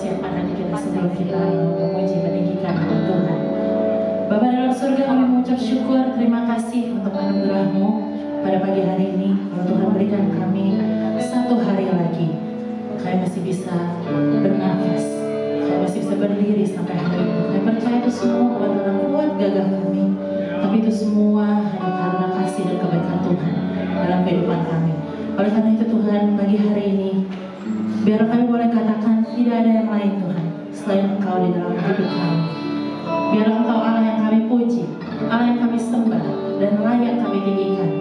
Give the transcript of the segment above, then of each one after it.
siapkan hati kita sebelum kita memuji meninggikan nama Tuhan. Bapa dalam surga, kami mengucap syukur, terima kasih untuk anugerah-Mu pada pagi hari ini. Kalau Tuhan berikan kami satu hari lagi, kami masih bisa bernafas, kami masih bisa berdiri sampai hari ini. Kami percaya itu semua bukan karena kuat gagah kami, tapi itu semua hanya karena kasih dan kebaikan Tuhan dalam kehidupan kami. Oleh karena itu Tuhan, pagi hari ini biar kami boleh katakan tidak ada yang lain Tuhan selain Engkau di dalam hidup kami. Biar Engkau Allah yang kami puji, Allah yang kami sembah, dan layak kami tinggikan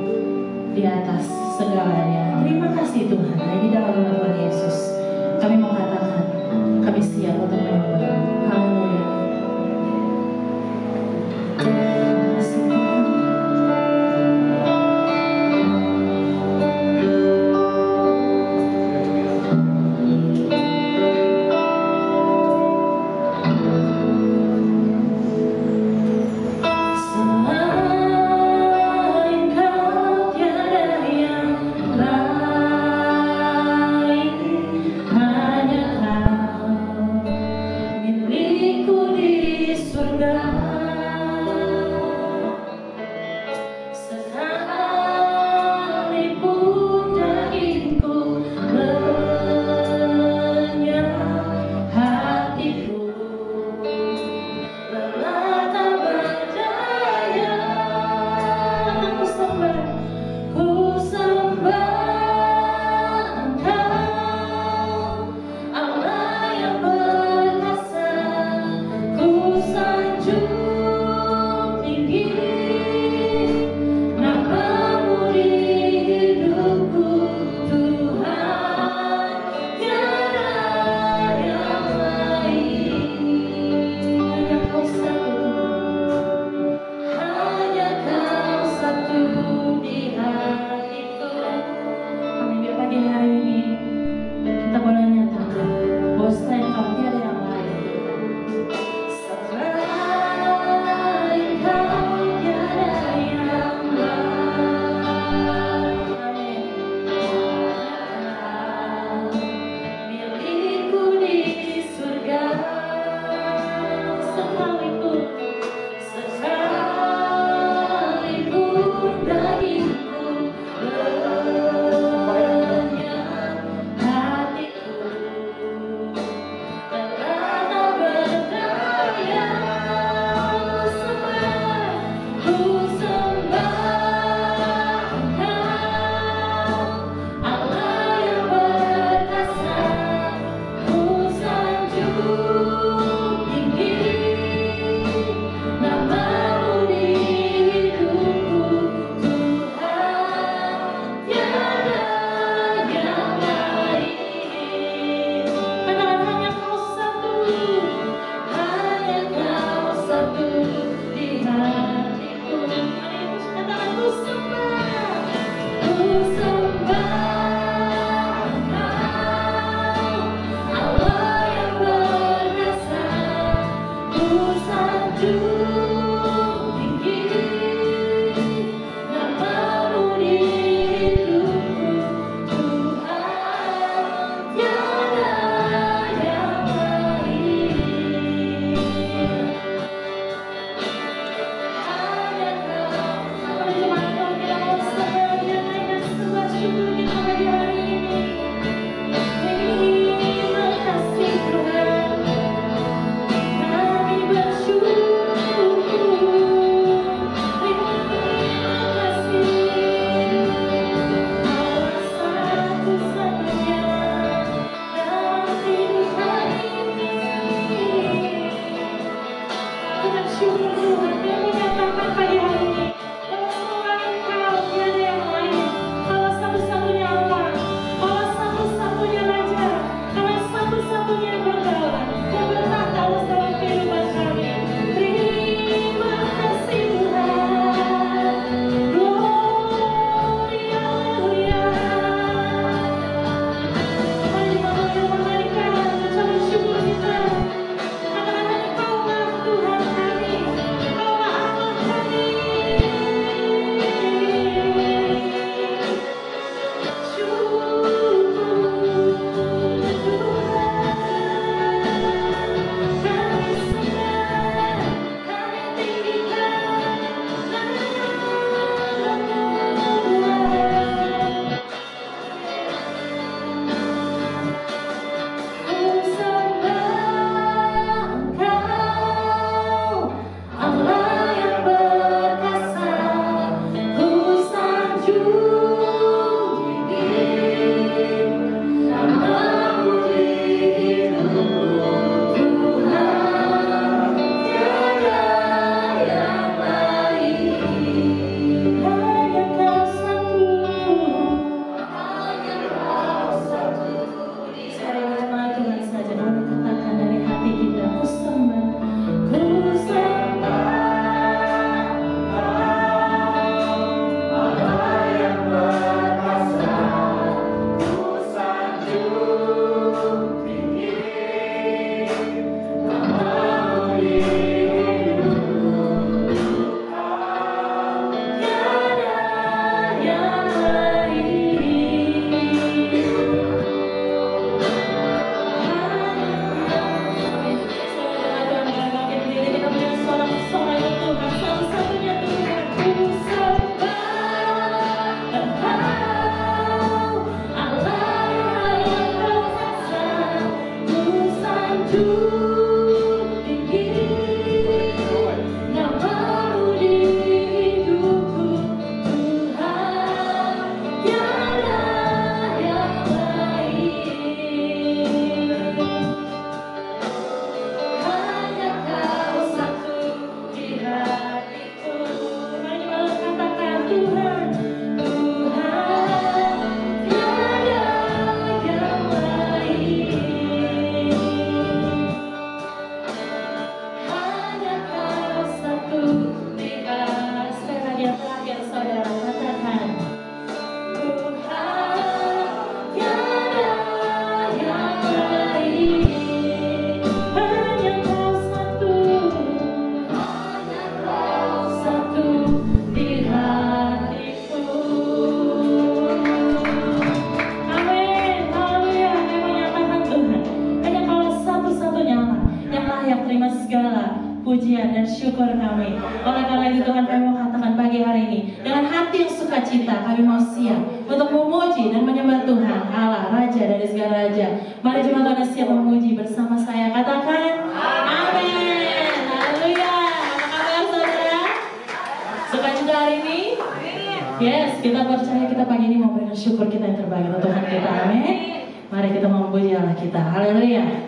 di atas segalanya. Terima kasih Tuhan. Di dalam nama Tuhan Yesus kami mau katakan kami siap untuk menyembah. Haleluya. Pujian dan syukur kami. Oleh karena itu Tuhan, kami mau katakan pagi hari ini dengan hati yang sukacita kami mau siap untuk memuji dan menyembah Tuhan Allah Raja dari segala raja. Mari jemaat Tuhan siap memuji bersama saya. Katakan amin. Haleluya. Apa kabar saudara? Sukacita hari ini? Yes, kita percaya kita pagi ini mau berikan syukur kita yang terbaik untuk Tuhan kita. Amin. Mari kita memuji Allah kita. Haleluya.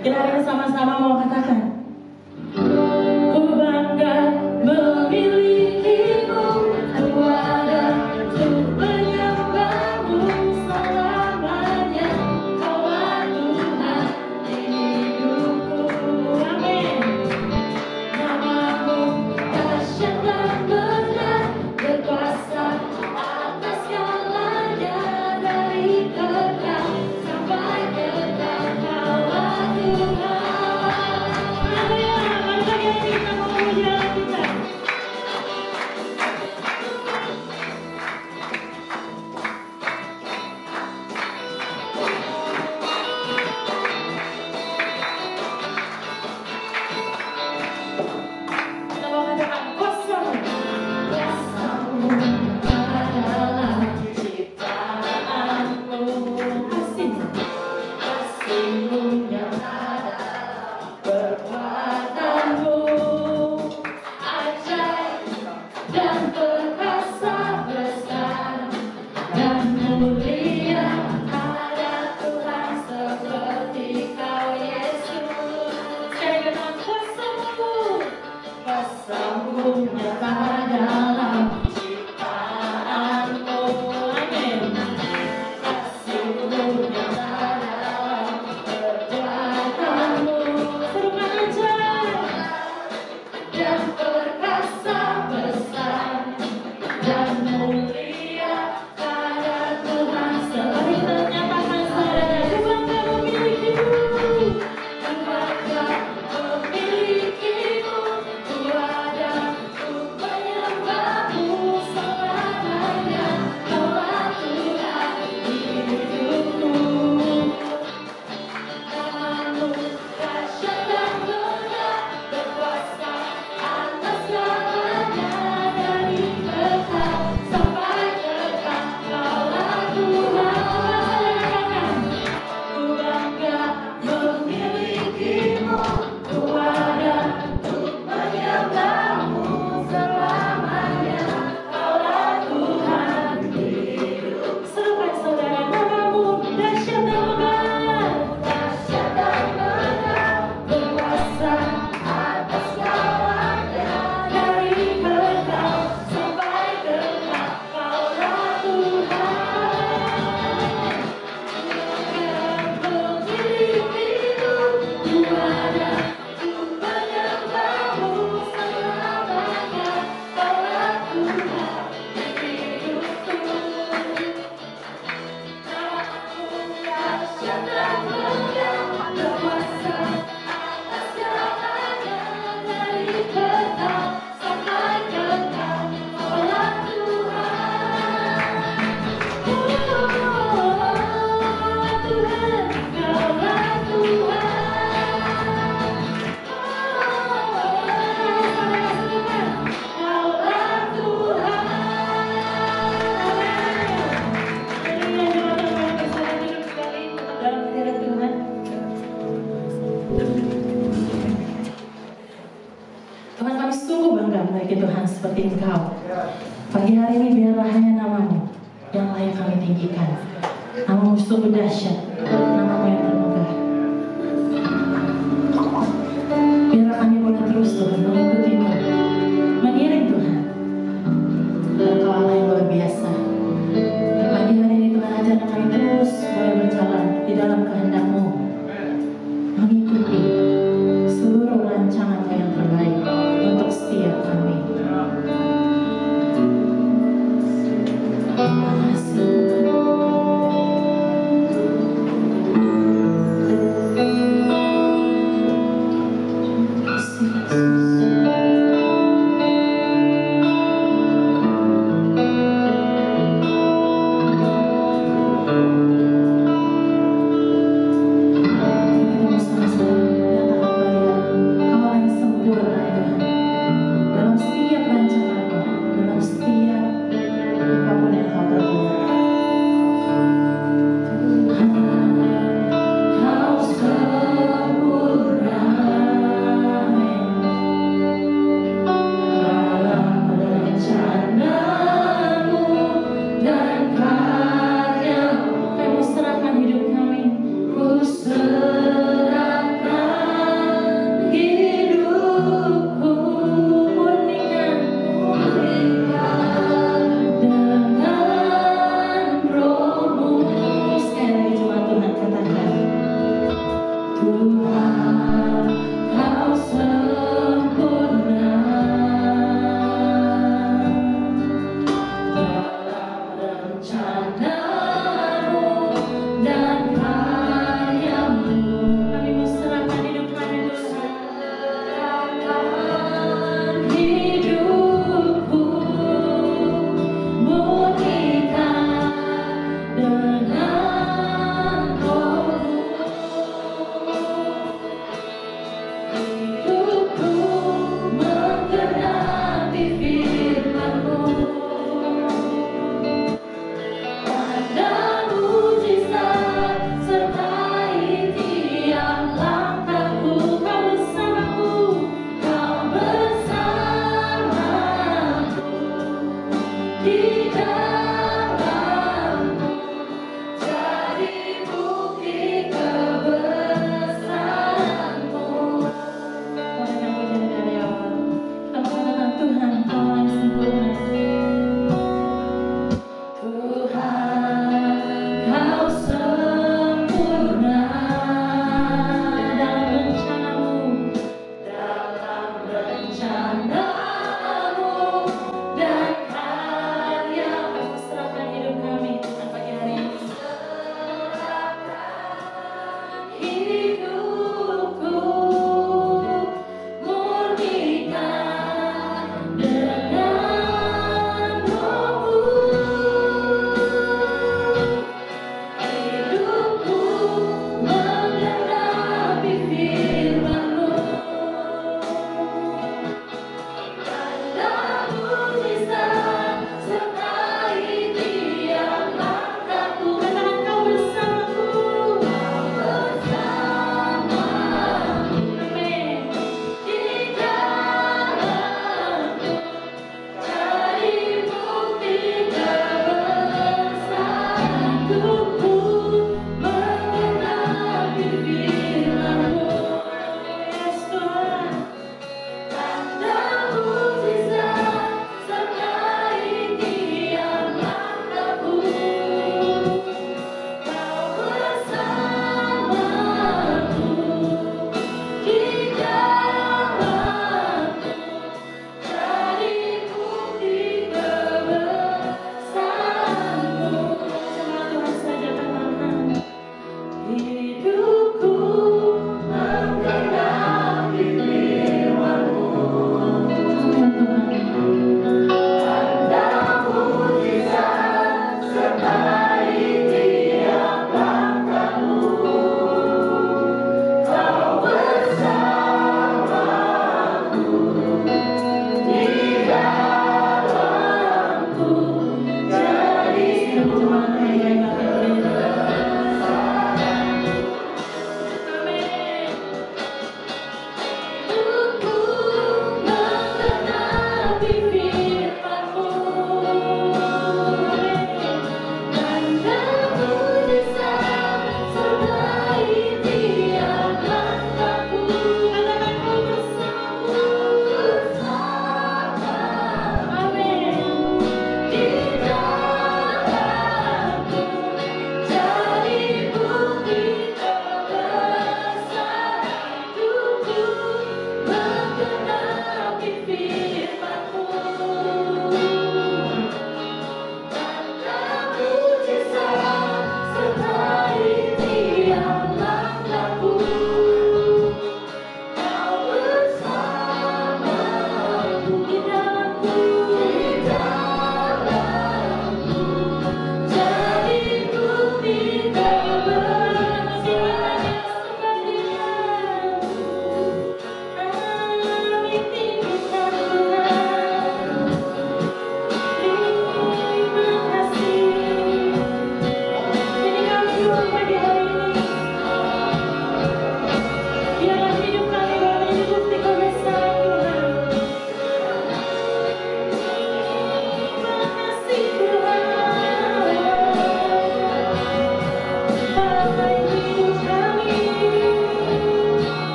Kita hari ini sama-sama mau katakan, ku bangga memilikimu, ku ada untuk menyembahmu selamanya. Kau Tuhan di hidupku. memiliki Tuhan seperti Engkau. Pagi hari ini biarlah hanya nama-Mu yang layak kami tinggikan. Nama-Mu sungguh dahsyat, nama-Mu yang termegah. Biarlah kami boleh terus Tuhan mengikuti-Mu, mengiring Tuhan. Engkau Allah yang luar biasa. Di pagi hari ini Tuhan ajarkan kami terus boleh berjalan di dalam kehendak-Mu, mengikuti seluruh rancangan-Mu yang terbaik untuk setiap kami. Terima kasih.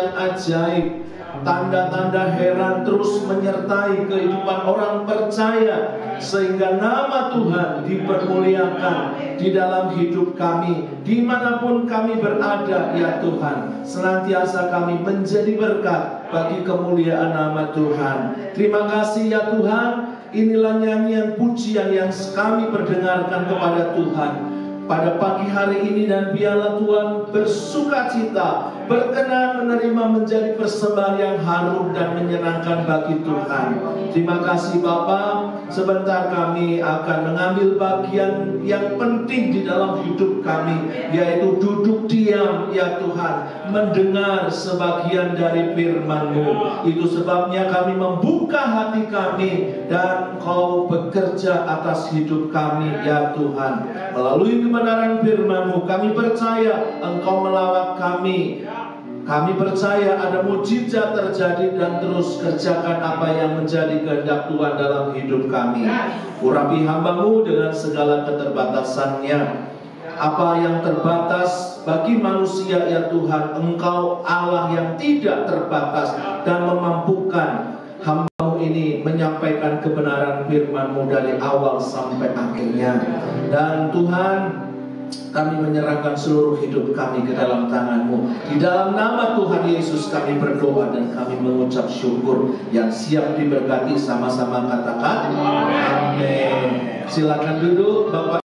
yang ajaib. Tanda-tanda heran terus menyertai kehidupan orang percaya, sehingga nama Tuhan dipermuliakan di dalam hidup kami. Dimanapun kami berada, ya Tuhan, senantiasa kami menjadi berkat bagi kemuliaan nama Tuhan. Terima kasih ya Tuhan. Inilah nyanyian pujian yang kami perdengarkan kepada Tuhan pada pagi hari ini, dan biarlah Tuhan bersukacita, berkenan menerima menjadi persembahan yang harum dan menyenangkan bagi Tuhan. Terima kasih Bapa. Sebentar kami akan mengambil bagian yang penting di dalam hidup kami, yaitu duduk diam ya Tuhan, mendengar sebagian dari firman-Mu. Itu sebabnya kami membuka hati kami, dan Kau bekerja atas hidup kami ya Tuhan. Melalui kebenaran firman-Mu, kami percaya Engkau melawat kami. Kami percaya ada mujizat terjadi, dan terus kerjakan apa yang menjadi kehendak Tuhan dalam hidup kami. Urapi hamba-Mu dengan segala keterbatasannya. Apa yang terbatas bagi manusia ya Tuhan, Engkau Allah yang tidak terbatas dan memampukan hamba-Mu ini menyampaikan kebenaran firman-Mu dari awal sampai akhirnya. Dan Tuhan, kami menyerahkan seluruh hidup kami ke dalam tangan-Mu. Di dalam nama Tuhan Yesus kami berdoa dan kami mengucap syukur. Yang siap diberkati sama-sama katakan amin. Silakan duduk Bapak.